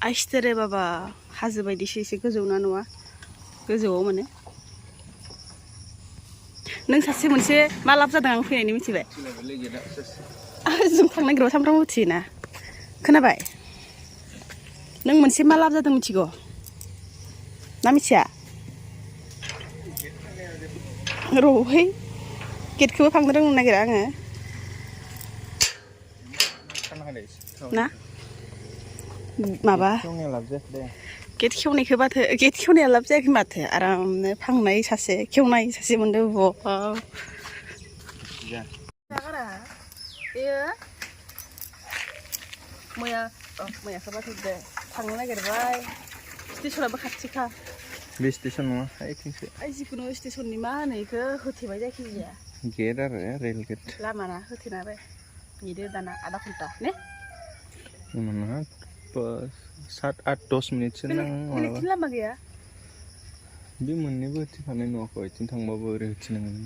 आइसtere बाबा हाजो बायदिसो एसे गोजौना नङा गोजौआव माने नों सासे मोनसे मा लाब जादों आं फैनायनि मिथिबाय जों थांनो नागिरबा सामफ्रामबो उथियोना खोनाबाय नों मोनसे मा लाब जादों मिथिगौ ना मिथिया र'है गेटखौबो फांनो रोंनो नागिरा आङो ना माबा गेट खेवनायखौ माथो गेट खेवनाया लाब जायाखै माथो आरामनो फांनाय सासे खेवनाय सासे मोनदों बाव बेयो मैयाखौ बाथौदो थांनो नागिरबाय स्टेसनाबो खाथिखा बे स्टेसन नङा आइथिंसो जिखुनु स्टेसननि मा होनो बेखौ होथेबाय जायखिजाया गेट आरो रेल गेट लामाना होथेना होबाय नेदो दाना आधा घन्टा ने mana 7-8-10 menitसो नाङो लामा गैया बे मोननैबो होथिफानाय नङाखौ इथिं थांबाबो ओरै होथिनांगोन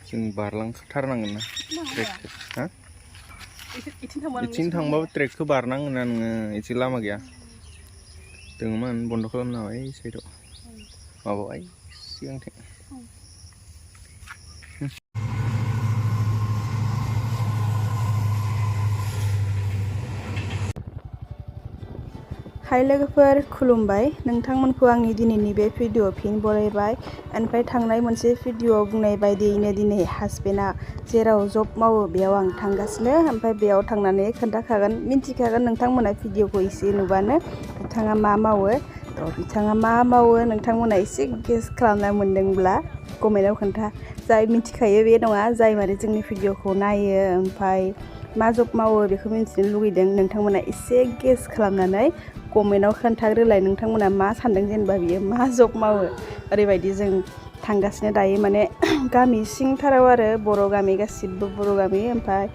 जों बारलांथारनांगोन ना ट्रेकखौ हा इथिं थांबाबो ट्रेकखौ बारनांगोन ना नोङो इथिं लामा गैया दङमोन बन्द खालामना होबाय साइडआव माबाबाय सिगांथिं हाय लोगोफोर खुलुमबाय नोंथांमोनखौ आंनि दिनैनि बे भिडिअ फिन बरायबाय ओमफ्राय थांनाय मोनसे भिडिअआव बुंनाय बायदियैनो दिनै हासबेन्डआ जेराव जब मावो बेयाव आं थांगासिनो ओमफ्राय बेयाव थांनानै खोन्थाखागोन मिन्थिखागोन नोंथांमोना भिडिअखौ एसे नुबानो बिथाङा मा मावो बिथाङा मा मावो नोंथांमोना एसे गेस खालामना मोनदोंब्ला कमेन्टआव खोन्था जाय मिन्थिखायो बे नङा जाय माने जोंनि भिडिअखौ नायो ओमफ्राय मा जब मावो बेखौ मिन्थिनो लुगैदों नोंथांमोना एसे गेस खालामनानै कमेन्टआव खोन्थाग्रोलाय नोंथांमोना मा सानदों जेनेबा बियो मा जब मावो ओरैबायदि जों थांगासिनो दायो माने गामि सिंथाराव आरो बर' गामि गासिबो बर' गामि ओमफ्राय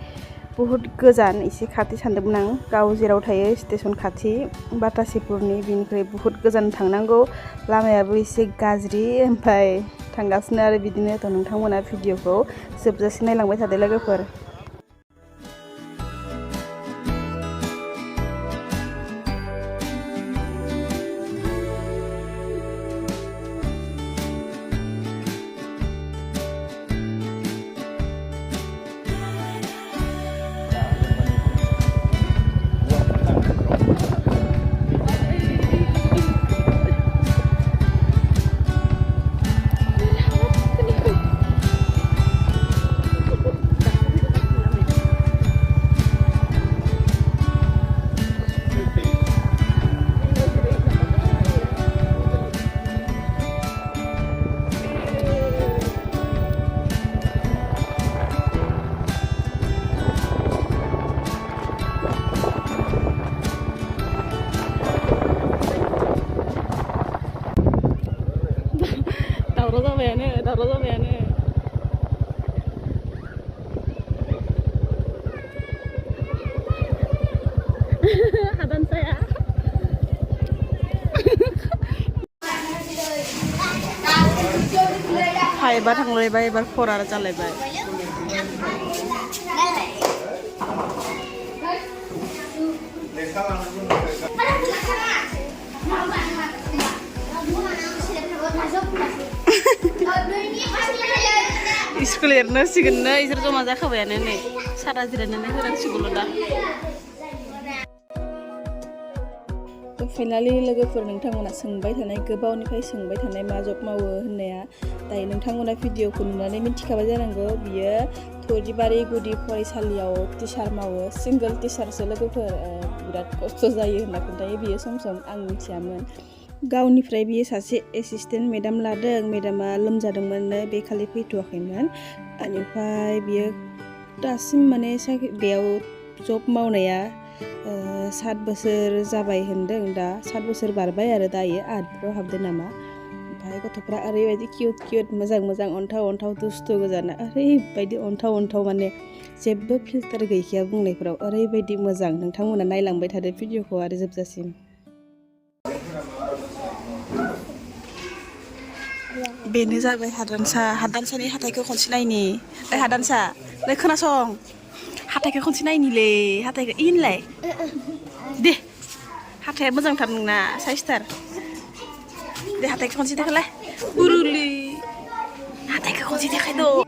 बहुत गोजान एसे खाथि सानदोंमोन आं गाव जेराव थायो स्टेसन खाथि बाटासिपुरनि बिनिफ्राय बहुत गोजान थांनांगौ लामायाबो एसे गाज्रि ओमफ्राय थांगासिनो आरो बिदिनो थ' नोंथांमोना भिडिअखौ जोबजासिम नायलांबाय थादो लोगोफोर दावराव जाबायानो हादानसाया फाइभआ थांलायबाय एबार 4 जालायबाय स्कुल एरनोसिगोननो इसोर जमा जाखाबायानो नै सारा जिरायनानै होनांसिगौल' दा फाइनालि लोगोफोर नोंथांमोना सोंबाय थानाय गोबावनिफ्राय सोंबाय थानाय मा जब मावो होननाया दायो नोंथांमोना भिडिअखौ नुनानै मिन्थिखाबाय जानांगौ बियो थौरिबारि गुदि फरायसालियाव टिचार मावो सिंगोल टिचारसो लोगोफोर बिराद खस्थ' जायो होनना खोन्थायो बियो सम सम आं मिथियामोन गावनिफ्राय बियो सासे एसिस्टेन्ट मेडाम लादों मेडामा लोमजादोंमोननो बे खालि फैथ'वाखैमोन बेनिफ्राय बियो दासिम माने बेयाव जब मावनाया 7 बोसोर जाबाय होनदों दा 7 बोसोर बारबाय आरो दायो 8 हाबदों नामा ओमफ्राय गथ'फ्रा ओरैबायदि किउट मोजां अन्थाव दुस्थु गोजाना ओरैबायदि अन्थाव माने जेबो फिल्टार गैखाया बुंनायफोराव ओरैबायदि मोजां नोंथांमोना नायलांबाय थादो भिडिअखौ आरो जोबजासिम बेनो जाबाय हादानसानि हाथाइखौ खनसे नायनि हादानसा नै खोनासं हाथाइखौ खनसे नायनिलै हाथाइखौ इनलाय दे हाथाया मोजांथार नोंना साइसथार दे हाथायखौ खनसे देखायलाय उरुलि हाथायखौ खनसे देखायद'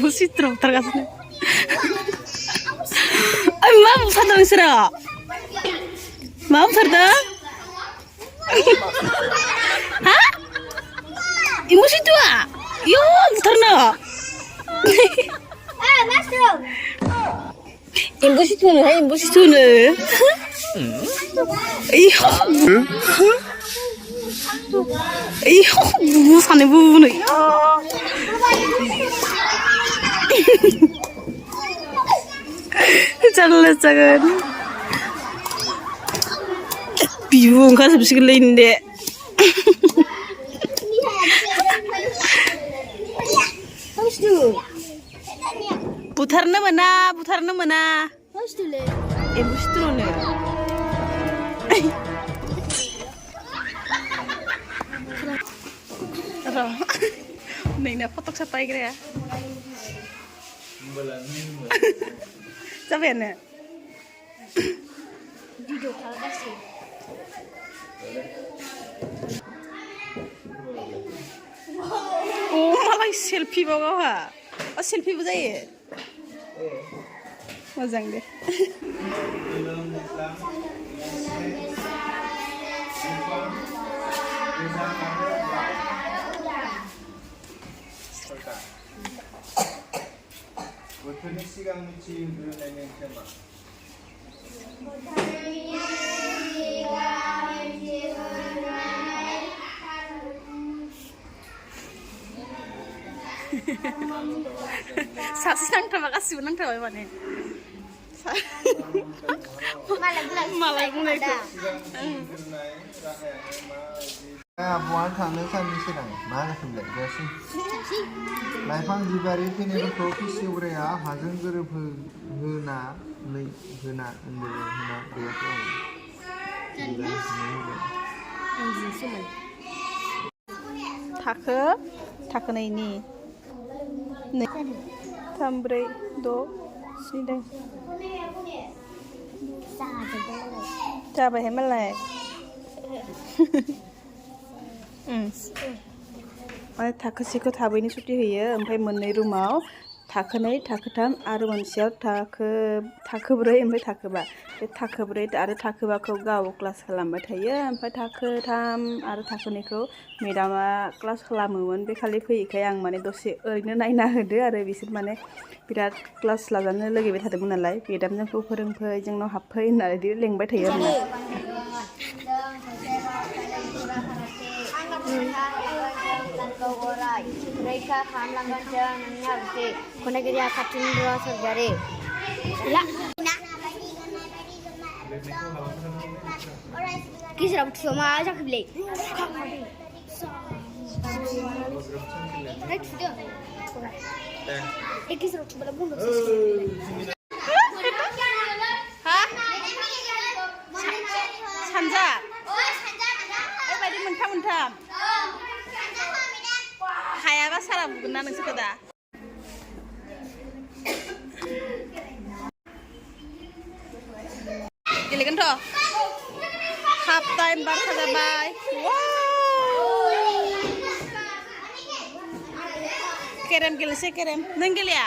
Musitro tergasnya. Mam sadar sira. Mam sadar. Hah? Ibu situ ah? Yo, terna. Masuk. Ibu situ nih, ibu situ nih. Iyo. Iyo, bu sana bu nih. Jangan jangan. Bingung kan sebesar linde. Harus dulu. Putarna mana? Harus dulu. Ibu situ nih. Naidw foto siapa ya? Siapa ya? Video kalau kasih. Oh, malah selfie bawa ha. Oh, selfie bisa ya? Mazang deh. बोथोरनि सिगां मिथिग्रोनायनि tema. Saksi nang terima kasih nang terima mana? Malah mulai tu. बहा थांनो साननि सिगां मा रोखोमलाय जायासै लाइफां जिबारि फेनेलखौ फिसिग्राया हाजों गोरोबहोना थाखोनैनि 2 3 4 6 7 जाबायहाय मालाय माने थाखोसेखौ थाबैनो सुटि होयो ओमफ्राय मोननै रुमाव थाखोनै थाखोथाम आरो मोनसेयाव थाखोब्रै ओमफ्राय थाखोबा बे थाखोब्रै आरो थाखोबाखौ गाव क्लास खालामबाय थायो ओमफ्राय थाखोथाम आरो थाखोनैखौ मेडामा क्लास खालामोमोन बे खालि फैयैखाय आं माने दसे ओरैनो नायना होदो आरो बिसोर माने बिराद क्लास लाजानो लुगैबाय थादोंमोन नालाय मेडाम जोंखौ फोरोंफै जोंनाव हाबफै होननानै लेंबाय थायो आरो Mereka खालामलांगोन जों नोंनि हाबाखौ खन्थाइगिरिया खाथिन्द्र सरगयारि गेजेराव थुवा मा जाखो बिलाय थुदो गेजेराव थुबालाय बन्द' सानजा ओरैबायदि मोनथाम हायाबा सारा बुगोन ना नोंसोरखौ दा गेलेगोनथ' हाफ टाइम बारखा जाबाय केरेम गेलेसे केरेम नों गेलेया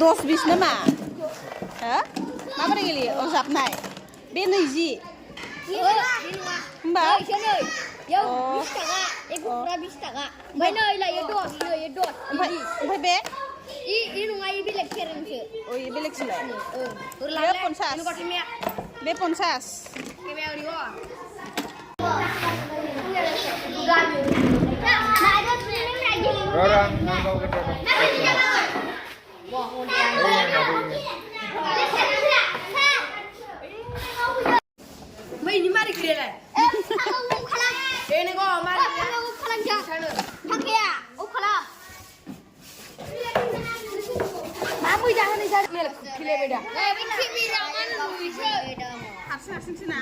दस बिस नामा हो माबोरै गेलेयो अ जाबनाय बे 20 होमबा Yo, 20 taka. Ego pura 20 taka. Mai nơi là ye dot, ye dot. ओमफ्राय बे I nunga I bilek keren se. oh iya belek sih lah Urla. Be 50 Ini kotin ya. be 50 Keme ori wo. Orang nangkau ke dalam. Mai ni mari kire lai. Ini kok mari. Khalang ja. Pakai ya. Oh khalang. Apa jangan ni jadi kile beda. Kile mana lu bisa. Asin sina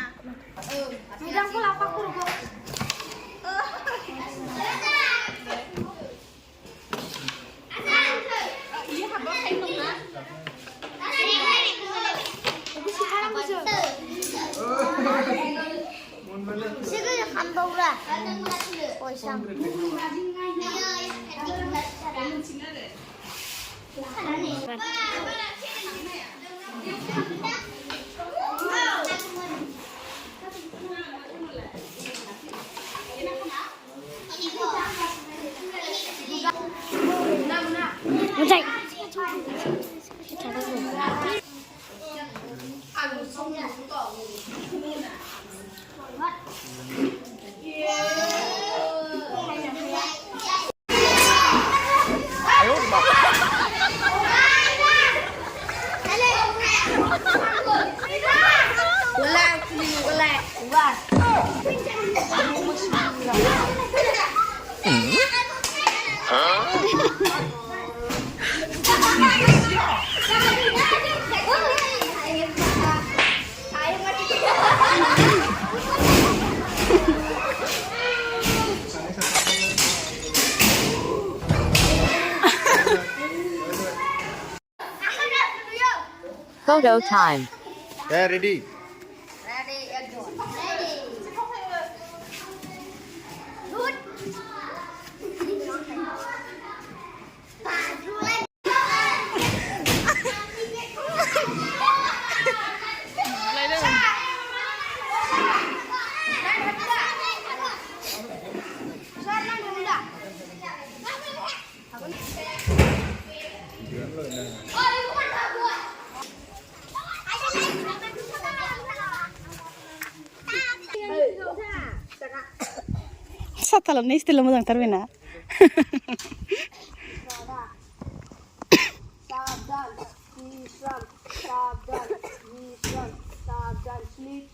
Jangan pula apa kuru kok. iya habo kain dong na Sige kan baura. Oi sang. Ngecek. Ayo dibawa. Photo time. Ya, ready. Satalan istilah moजांथार बेना Sabdan, Islam, Sabdan, Islam, Sabdan, sleep.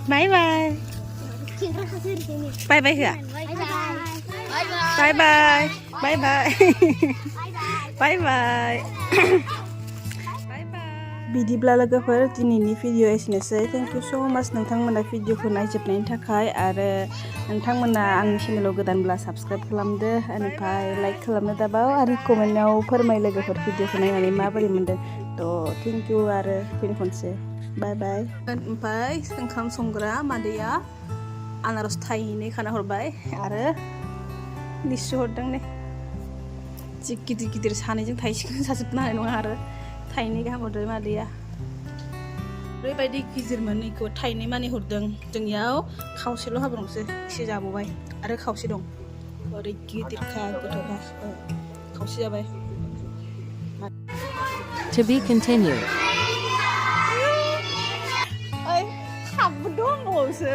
bye bye bye bye hả bye bye bye bye bye bye बिदिब्ला लोगोफोर दिनैनि video एसेनोसै thank you सो माच नोंथांमोना भिडिअखौ नायजोबनायनि थाखाय आरो नोंथांमोना आंनि चेनेलाव गोदानब्ला साबस्क्राइब खालामदो ओमफ्राय लाइक खालामनो दाबाव आरो कमेन्टआव फोरमाय लोगोफोर भिडिअखौ नायनानै माबोरै मोनदों थ' थेंक इउ आरो फिन खनसे बाय बाय ओमफ्राय ओंखाम संग्रा मादैया आनारस थाइनै खाना हरबाय आरो लिसु हरदों ने जि गिदिर गिदिर सानैजों थाइसेखौनो जाजोबनो हानाय नङा आरो थाइनै गाहाम हरदों मादैया ओरैबायदि गिदिरमोन इखौ थाइनै मानि हरदों जोंनियाव खावसेल' हाबनांसो एसे जाबावबाय आरो खावसे दं ओरै गिदिरखा गोथावखा खावसे जाबाय To be continued. ओइ खाबबो दंबावोसो